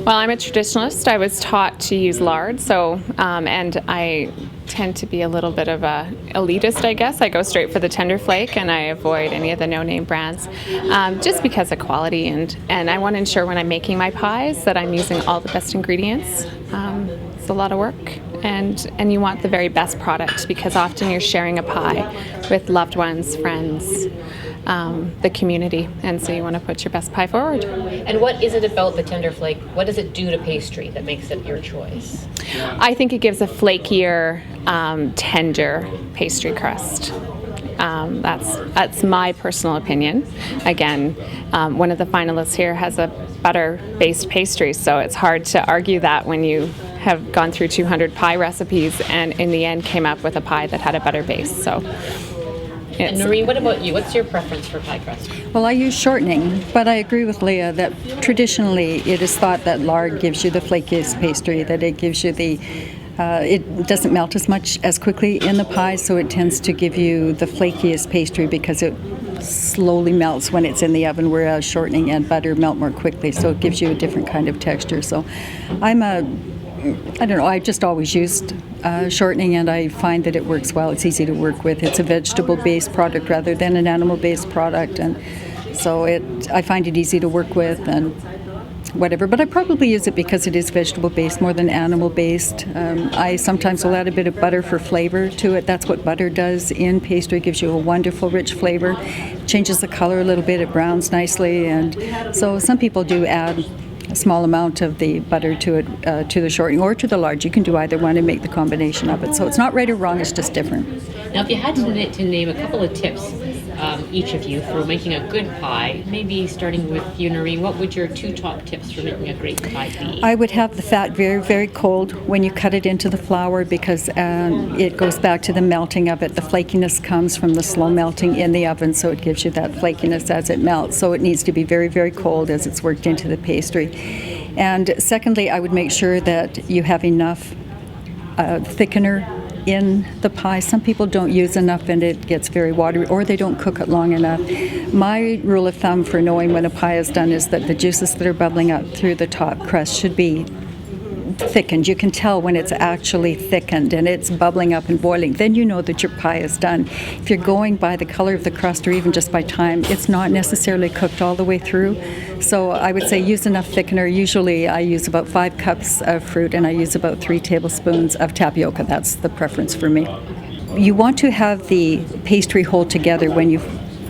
Well, I'm a traditionalist. I was taught to use lard, and I tend to be a little bit of a elitist, I guess. I go straight for the tender flake, and I avoid any of the no-name brands, just because of quality, and I want to ensure when I'm making my pies that I'm using all the best ingredients. It's a lot of work, and you want the very best product, because often you're sharing a pie with loved ones, friends, the community, and so you want to put your best pie forward. And what is it about the tender flake? What does it do to pastry that makes it your choice? I think it gives a flakier, tender pastry crust. That's my personal opinion. Again, one of the finalists here has a butter-based pastry, so it's hard to argue that when you have gone through 200 pie recipes and in the end came up with a pie that had a butter base. So. And Norene, what about you? What's your preference for pie crust? Well, I use shortening, but I agree with Leah that traditionally it is thought that lard gives you the flakiest pastry, that it gives you it doesn't melt as much as quickly in the pie, so it tends to give you the flakiest pastry because it slowly melts when it's in the oven, whereas shortening and butter melt more quickly, so it gives you a different kind of texture. So I just always used shortening, and I find that it works well. It's easy to work with. It's a vegetable-based product rather than an animal-based product, and so I find it easy to work with and whatever. But I probably use it because it is vegetable-based more than animal-based. I sometimes will add a bit of butter for flavor to it. That's what butter does in pastry. It gives you a wonderful, rich flavor. Changes the color a little bit. It browns nicely, and so some people do add a small amount of the butter to it, to the shortening or to the lard. You can do either one and make the combination of it. So it's not right or wrong, it's just different. Now, if you had to name a couple of tips, each of you, for making a good pie, maybe starting with you, Norene, what would your 2 top tips for making a great pie be? I would have the fat very, very cold when you cut it into the flour, because it goes back to the melting of it. The flakiness comes from the slow melting in the oven, so it gives you that flakiness as it melts. So it needs to be very, very cold as it's worked into the pastry. And secondly, I would make sure that you have enough thickener in the pie. Some people don't use enough and it gets very watery, or they don't cook it long enough. My rule of thumb for knowing when a pie is done is that the juices that are bubbling up through the top crust should be thickened. You can tell when it's actually thickened and it's bubbling up and boiling. Then you know that your pie is done. If you're going by the color of the crust or even just by time, it's not necessarily cooked all the way through. So I would say use enough thickener. Usually I use about 5 cups of fruit and I use about 3 tablespoons of tapioca. That's the preference for me. You want to have the pastry hold together when you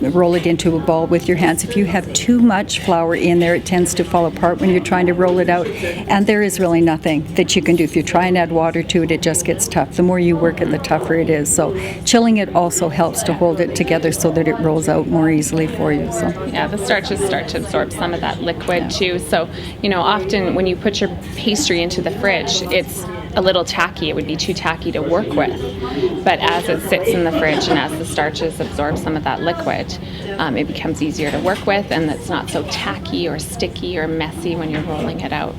roll it into a ball with your hands. If you have too much flour in there, it tends to fall apart when you're trying to roll it out, and there is really nothing that you can do. If you try and add water to it, it just gets tough. The more you work it, the tougher it is. So chilling it also helps to hold it together so that it rolls out more easily for you. So yeah, the starches start to absorb some of that liquid too. So, often when you put your pastry into the fridge, it's a little tacky. It would be too tacky to work with. But as it sits in the fridge and as the starches absorb some of that liquid, it becomes easier to work with, and it's not so tacky or sticky or messy when you're rolling it out.